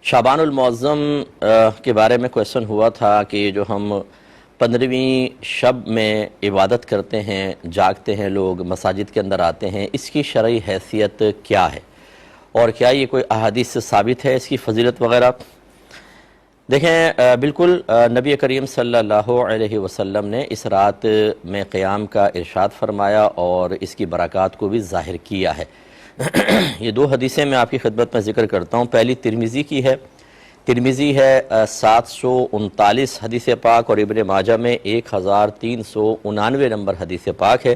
شعبان المعظم کے بارے میں کویسچن ہوا تھا کہ جو ہم 15ویں شب میں عبادت کرتے ہیں، جاگتے ہیں، لوگ مساجد کے اندر آتے ہیں، اس کی شرعی حیثیت کیا ہے اور کیا یہ کوئی احادیث سے ثابت ہے اس کی فضیلت وغیرہ؟ دیکھیں، بالکل نبی کریم صلی اللہ علیہ وسلم نے اس رات میں قیام کا ارشاد فرمایا اور اس کی برکات کو بھی ظاہر کیا ہے۔ یہ دو حدیثیں میں آپ کی خدمت میں ذکر کرتا ہوں۔ پہلی ترمذی کی ہے، ترمذی ہے 739 حدیث پاک، اور ابن ماجہ میں 1399 نمبر حدیث پاک ہے۔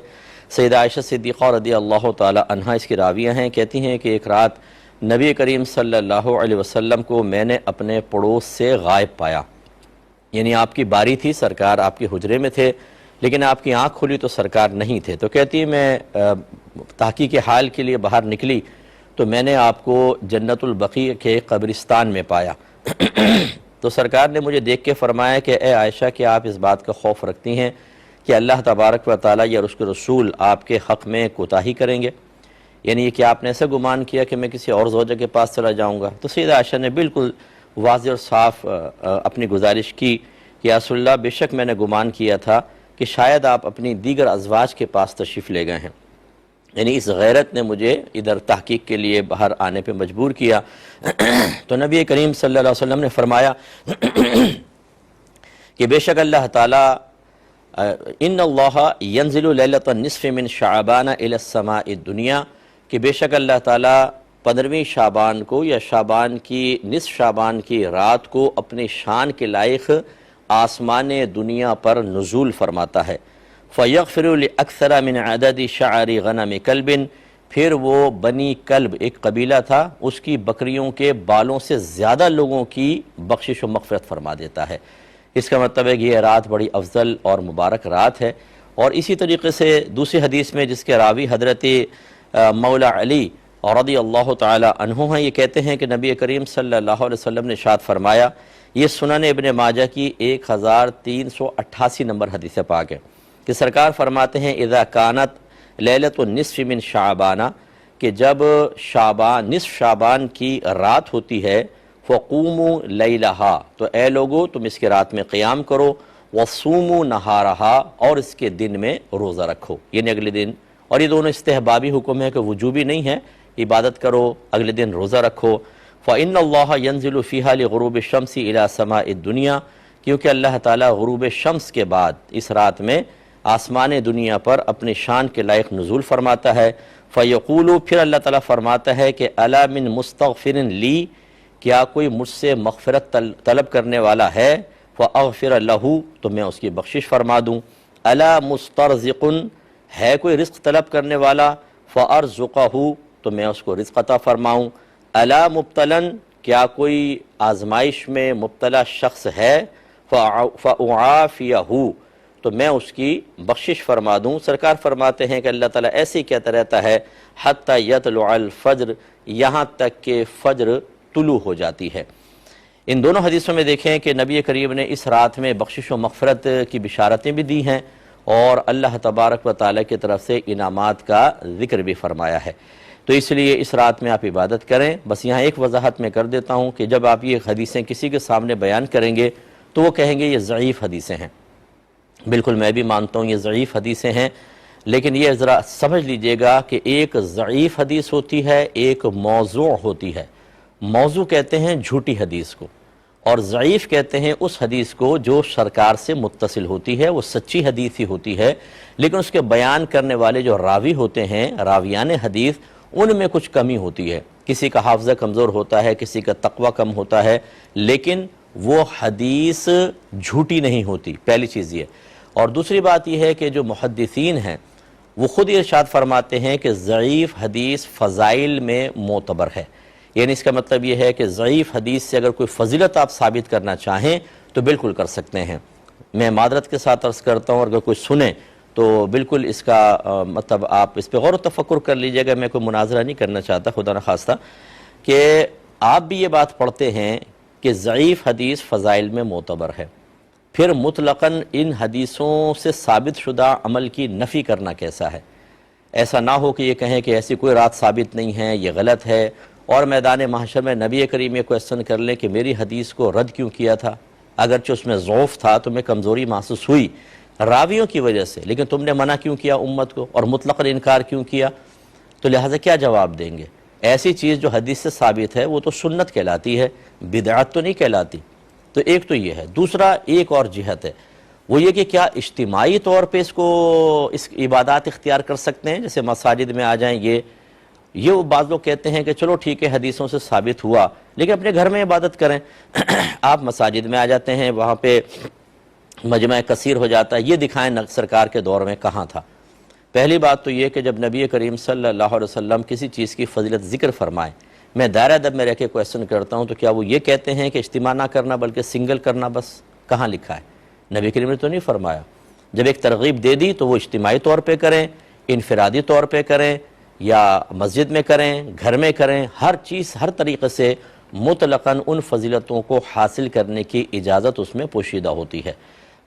سیدہ عائشہ صدیقہ رضی اللہ تعالی عنہا اس کی راویہ ہیں، کہتی ہیں کہ ایک رات نبی کریم صلی اللہ علیہ وسلم کو میں نے اپنے پڑوس سے غائب پایا، یعنی آپ کی باری تھی، سرکار آپ کے حجرے میں تھے لیکن آپ کی آنکھ کھلی تو سرکار نہیں تھے۔ تو کہتی ہے میں تحقیق حال کے لیے باہر نکلی تو میں نے آپ کو جنت البقیع کے قبرستان میں پایا۔ تو سرکار نے مجھے دیکھ کے فرمایا کہ اے عائشہ، کہ آپ اس بات کا خوف رکھتی ہیں کہ اللہ تبارک و تعالیٰ یا اس کے رسول آپ کے حق میں کوتاہی کریں گے، یعنی یہ کہ آپ نے ایسا گمان کیا کہ میں کسی اور زوجہ کے پاس چلا جاؤں گا؟ تو سیدہ عائشہ نے بالکل واضح اور صاف اپنی گزارش کی کہ یا رسول اللہ، بے شک میں نے گمان کیا تھا کہ شاید آپ اپنی دیگر ازواج کے پاس تشریف لے گئے ہیں، یعنی اس غیرت نے مجھے ادھر تحقیق کے لیے باہر آنے پہ مجبور کیا۔ تو نبی کریم صلی اللہ علیہ وسلم نے فرمایا کہ بے شک اللہ تعالیٰ ان اللہ ینزل لیلۃ النصف من شعبان الی السماء الدنیا، کہ بے شک اللہ تعالیٰ 15ویں شعبان کو یا شعبان کی نصف شعبان کی رات کو اپنی شان کے لائق آسمان دنیا پر نزول فرماتا ہے۔ فَيَغْفِرُ لِأَكْثَرَ مِنْ عَدَدِ شَعَرِ غَنَمِ كَلْبٍ، پھر وہ بنی کلب ایک قبیلہ تھا، اس کی بکریوں کے بالوں سے زیادہ لوگوں کی بخشش و مغفرت فرما دیتا ہے۔ اس کا مطلب ہے کہ یہ رات بڑی افضل اور مبارک رات ہے۔ اور اسی طریقے سے دوسری حدیث میں جس کے راوی حضرت مولا علی رضی اللہ تعالی عنہ ہیں، یہ کہتے ہیں کہ نبی کریم صلی اللہ علیہ وسلم نے ارشاد فرمایا، یہ سنن ابن ماجہ کی 1388 نمبر حدیث پاک ہے، کہ سرکار فرماتے ہیں اذا کانت لیلۃ النصف من شعبان، کہ جب شعبان نصف شعبان کی رات ہوتی ہے، فقوموا لیلہا، تو اے لوگو تم اس کے رات میں قیام کرو، وصوموا نہارہا، اور اس کے دن میں روزہ رکھو، یعنی اگلے دن۔ اور یہ دونوں استحبابی حکم ہے کہ وجوبی نہیں ہے، عبادت کرو، اگلے دن روزہ رکھو۔ فَإِنَّ اللَّهَ يَنزِلُ فِيهَا لِغُرُوبِ الشَّمْسِ إِلَى سَمَاءِ الدُّنْيَا، کیونکہ اللہ تعالیٰ غروب شمس کے بعد اس رات میں آسمان دنیا پر اپنی شان کے لائق نزول فرماتا ہے۔ فَيَقُولُ، پھر اللہ تعالیٰ فرماتا ہے کہ أَلَا مِن مُسْتَغْفِرٍ لِي، کیا کوئی مجھ سے مغفرت طلب کرنے والا ہے؟ فَأَغْفِرَ لَهُ، تو میں اس کی بخشش فرما دوں۔ أَلَا مُسْتَرْزِقٌ، ہے کوئی رزق طلب کرنے والا؟ فَأَرْزُقَهُ، تو میں اس کو رزق عطا فرماؤں۔ أَلَا مُبْتَلًا، کیا کوئی آزمائش میں مبتلا شخص ہے؟ فَأُعَافِيَهُ، تو میں اس کی بخشش فرما دوں۔ سرکار فرماتے ہیں کہ اللہ تعالیٰ ایسے ہی کہتا رہتا ہے حَتَّى يَطْلُعَ الْفَجْرِ، یہاں تک کہ فجر طلوع ہو جاتی ہے۔ ان دونوں حدیثوں میں دیکھیں کہ نبی کریم نے اس رات میں بخشش و مغفرت کی بشارتیں بھی دی ہیں اور اللہ تبارک و تعالیٰ کی طرف سے انعامات کا ذکر بھی فرمایا ہے۔ تو اس لیے اس رات میں آپ عبادت کریں۔ بس یہاں ایک وضاحت میں کر دیتا ہوں کہ جب آپ یہ حدیثیں کسی کے سامنے بیان کریں گے تو وہ کہیں گے یہ ضعیف حدیثیں ہیں۔ بالکل میں بھی مانتا ہوں یہ ضعیف حدیثیں ہیں، لیکن یہ ذرا سمجھ لیجئے گا کہ ایک ضعیف حدیث ہوتی ہے، ایک موضوع ہوتی ہے۔ موضوع کہتے ہیں جھوٹی حدیث کو، اور ضعیف کہتے ہیں اس حدیث کو جو سرکار سے متصل ہوتی ہے، وہ سچی حدیث ہی ہوتی ہے، لیکن اس کے بیان کرنے والے جو راوی ہوتے ہیں، راویان حدیث، ان میں کچھ کمی ہوتی ہے۔ کسی کا حافظہ کمزور ہوتا ہے، کسی کا تقوی کم ہوتا ہے، لیکن وہ حدیث جھوٹی نہیں ہوتی، پہلی چیز یہ۔ اور دوسری بات یہ ہے کہ جو محدثین ہیں وہ خود ارشاد فرماتے ہیں کہ ضعیف حدیث فضائل میں معتبر ہے، یعنی اس کا مطلب یہ ہے کہ ضعیف حدیث سے اگر کوئی فضیلت آپ ثابت کرنا چاہیں تو بالکل کر سکتے ہیں۔ میں معذرت کے ساتھ عرض کرتا ہوں، اگر کوئی سنے تو بالکل اس کا مطلب آپ اس پہ غور و تفکر کر لیجئے گا۔ میں کوئی مناظرہ نہیں کرنا چاہتا، خدا نخواستہ، کہ آپ بھی یہ بات پڑھتے ہیں کہ ضعیف حدیث فضائل میں معتبر ہے، پھر مطلقاً ان حدیثوں سے ثابت شدہ عمل کی نفی کرنا کیسا ہے؟ ایسا نہ ہو کہ یہ کہیں کہ ایسی کوئی رات ثابت نہیں ہے، یہ غلط ہے، اور میدان محشر میں نبی کریم یہ کویسچن کر لیں کہ میری حدیث کو رد کیوں کیا تھا، اگرچہ اس میں ضعف تھا، تمہیں کمزوری محسوس ہوئی راویوں کی وجہ سے، لیکن تم نے منع کیوں کیا امت کو اور مطلق انکار کیوں کیا، تو لہٰذا کیا جواب دیں گے؟ ایسی چیز جو حدیث سے ثابت ہے وہ تو سنت کہلاتی ہے، بدعت تو نہیں کہلاتی۔ تو ایک تو یہ ہے۔ دوسرا ایک اور جہت ہے، وہ یہ کہ کیا اجتماعی طور پہ اس عبادات اختیار کر سکتے ہیں، جیسے مساجد میں آ جائیں، یہ بعض لوگ کہتے ہیں کہ چلو ٹھیک ہے حدیثوں سے ثابت ہوا لیکن اپنے گھر میں عبادت کریں۔ آپ مساجد میں آ جاتے ہیں، وہاں پہ مجمع کثیر ہو جاتا ہے، یہ دکھائیں سرکار کے دور میں کہاں تھا۔ پہلی بات تو یہ کہ جب نبی کریم صلی اللہ علیہ وسلم کسی چیز کی فضیلت ذکر فرمائیں، میں دائرہ ادب میں رہ کے کویسچن کرتا ہوں، تو کیا وہ یہ کہتے ہیں کہ اجتماع نہ کرنا بلکہ سنگل کرنا؟ بس کہاں لکھا ہے؟ نبی کریم نے تو نہیں فرمایا۔ جب ایک ترغیب دے دی تو وہ اجتماعی طور پہ کریں، انفرادی طور پہ کریں، یا مسجد میں کریں، گھر میں کریں، ہر چیز ہر طریقے سے مطلقاً ان فضیلتوں کو حاصل کرنے کی اجازت اس میں پوشیدہ ہوتی ہے۔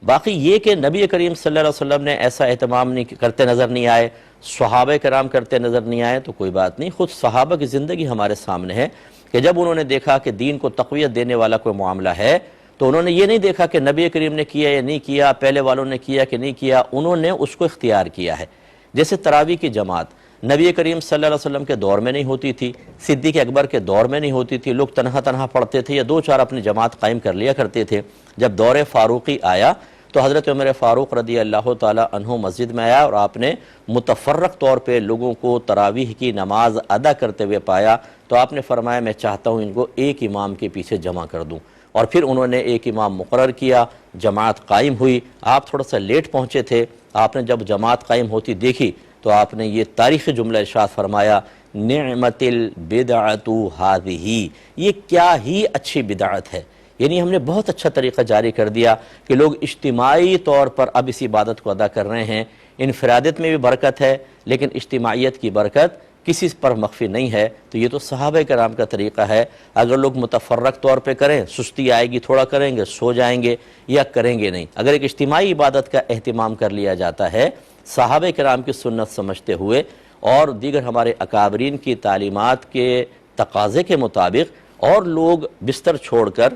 باقی یہ کہ نبی کریم صلی اللہ علیہ وسلم نے ایسا اہتمام کرتے نظر نہیں آئے، صحابہ کرام کرتے نظر نہیں آئے، تو کوئی بات نہیں۔ خود صحابہ کی زندگی ہمارے سامنے ہے کہ جب انہوں نے دیکھا کہ دین کو تقویت دینے والا کوئی معاملہ ہے تو انہوں نے یہ نہیں دیکھا کہ نبی کریم نے کیا یا نہیں کیا، پہلے والوں نے کیا کہ نہیں کیا، انہوں نے اس کو اختیار کیا ہے۔ جیسے تراویح کی جماعت نبی کریم صلی اللہ علیہ وسلم کے دور میں نہیں ہوتی تھی، صدیق اکبر کے دور میں نہیں ہوتی تھی، لوگ تنہا تنہا پڑھتے تھے یا دو چار اپنی جماعت قائم کر لیا کرتے تھے۔ جب دور فاروقی آیا تو حضرت عمر فاروق رضی اللہ تعالی عنہ مسجد میں آیا اور آپ نے متفرق طور پہ لوگوں کو تراویح کی نماز ادا کرتے ہوئے پایا، تو آپ نے فرمایا میں چاہتا ہوں ان کو ایک امام کے پیچھے جمع کر دوں، اور پھر انہوں نے ایک امام مقرر کیا، جماعت قائم ہوئی۔ آپ تھوڑا سا لیٹ پہنچے تھے، آپ نے جب جماعت قائم ہوتی دیکھی تو آپ نے یہ تاریخی جملہ ارشاد فرمایا، نعمت البدعۃ ہذہ، یہ کیا ہی اچھی بدعت ہے۔ یعنی ہم نے بہت اچھا طریقہ جاری کر دیا کہ لوگ اجتماعی طور پر اب اس عبادت کو ادا کر رہے ہیں۔ انفرادیت میں بھی برکت ہے لیکن اجتماعیت کی برکت کسی پر مخفی نہیں ہے۔ تو یہ تو صحابہ کرام کا طریقہ ہے۔ اگر لوگ متفرق طور پہ کریں، سستی آئے گی، تھوڑا کریں گے، سو جائیں گے یا کریں گے نہیں۔ اگر ایک اجتماعی عبادت کا اہتمام کر لیا جاتا ہے صحابہ کرام کی سنت سمجھتے ہوئے اور دیگر ہمارے اکابرین کی تعلیمات کے تقاضے کے مطابق، اور لوگ بستر چھوڑ کر،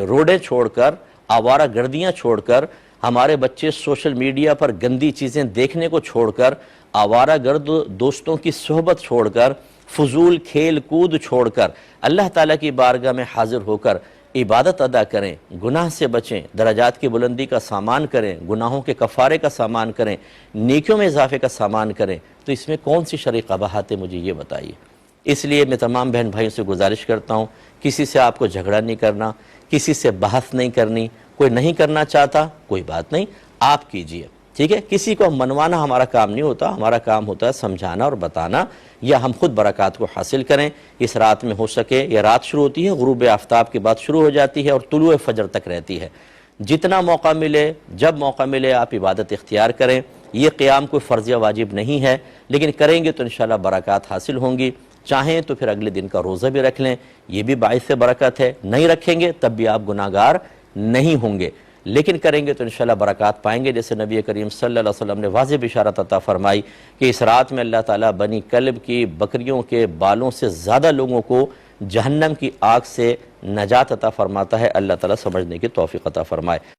روڈیں چھوڑ کر، آوارہ گردیاں چھوڑ کر، ہمارے بچے سوشل میڈیا پر گندی چیزیں دیکھنے کو چھوڑ کر، آوارہ گرد دوستوں کی صحبت چھوڑ کر، فضول کھیل کود چھوڑ کر اللہ تعالیٰ کی بارگاہ میں حاضر ہو کر عبادت ادا کریں، گناہ سے بچیں، درجات کی بلندی کا سامان کریں، گناہوں کے کفارے کا سامان کریں، نیکیوں میں اضافے کا سامان کریں، تو اس میں کون سی شرعی قباحت ہے؟ مجھے یہ بتائیے۔ اس لیے میں تمام بہن بھائیوں سے گزارش کرتا ہوں، کسی سے آپ کو جھگڑا نہیں کرنا، کسی سے بحث نہیں کرنی، کوئی نہیں کرنا چاہتا کوئی بات نہیں، آپ کیجئے، ٹھیک ہے؟ کسی کو منوانا ہمارا کام نہیں ہوتا، ہمارا کام ہوتا ہے سمجھانا اور بتانا، یا ہم خود برکات کو حاصل کریں۔ اس رات میں ہو سکے، یہ رات شروع ہوتی ہے غروب آفتاب کے بعد شروع ہو جاتی ہے اور طلوع فجر تک رہتی ہے، جتنا موقع ملے، جب موقع ملے آپ عبادت اختیار کریں۔ یہ قیام کوئی فرض یا واجب نہیں ہے، لیکن کریں گے تو انشاءاللہ برکات حاصل ہوں گی۔ چاہیں تو پھر اگلے دن کا روزہ بھی رکھ لیں، یہ بھی باعث برکت ہے، نہیں رکھیں گے تب بھی آپ گناہگار نہیں ہوں گے، لیکن کریں گے تو انشاءاللہ برکات پائیں گے۔ جیسے نبی کریم صلی اللہ علیہ وسلم نے واضح بشارت عطا فرمائی کہ اس رات میں اللہ تعالیٰ بنی کلب کی بکریوں کے بالوں سے زیادہ لوگوں کو جہنم کی آگ سے نجات عطا فرماتا ہے۔ اللہ تعالیٰ سمجھنے کی توفیق عطا فرمائے۔